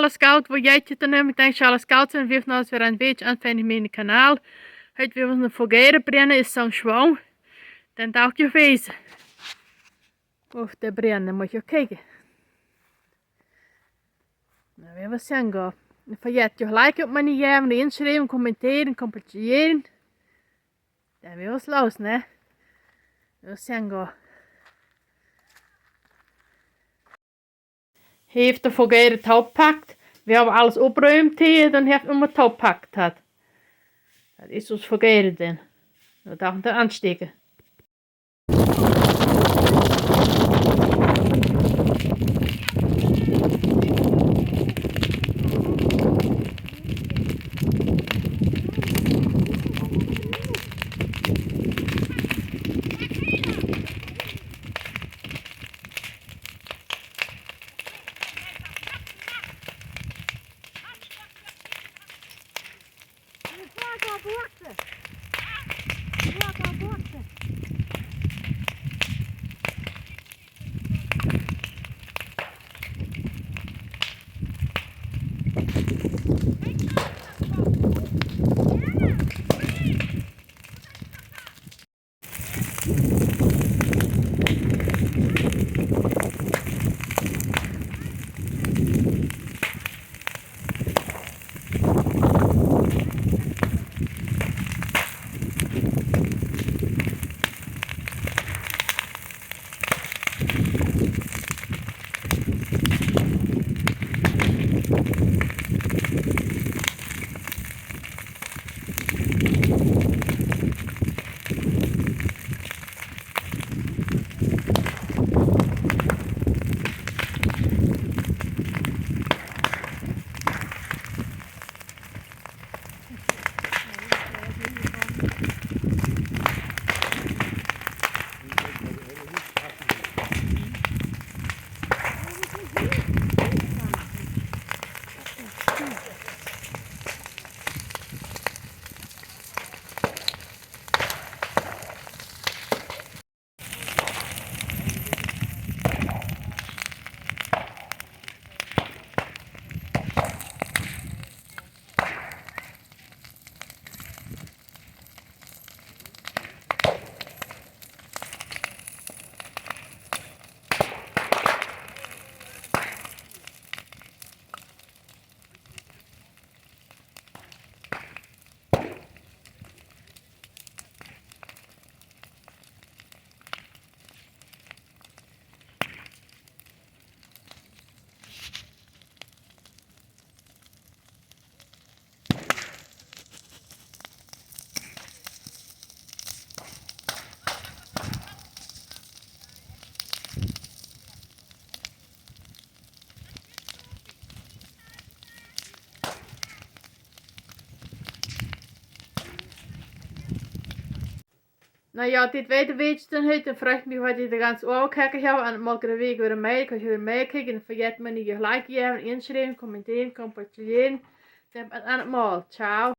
Charles Scout, wo jij het dan ik denk Charles Scout en wir nou weer een beetje aan van mijn kanaal. Heute wir uns vergeren brennen ist so schwang. Dan dacht je wezen. Of de brennen moet je kijken. Nou, we zijn gaan. Vergeet je gelijk op mijn jaren, inschrijven, commenteren, comparteren. Dan weer was los, ne? We zijn gaan. Heeft de vergeren touw pakt. We hebben alles opgeruimd hier, dan heeft iemand touw pakt had. Dat is ons vergeren dan. We dachten te aansteken. Nou ja, dit weten weet je dan niet. Dan vraag ik me wat je de ganze overkijken hebt. En dan maak ik de week weer mee. Kan je weer meekijken. En vergeet me niet je gelijk te geven, inschrijven, commenteren, comparteren. Tot aan het maal. Ciao.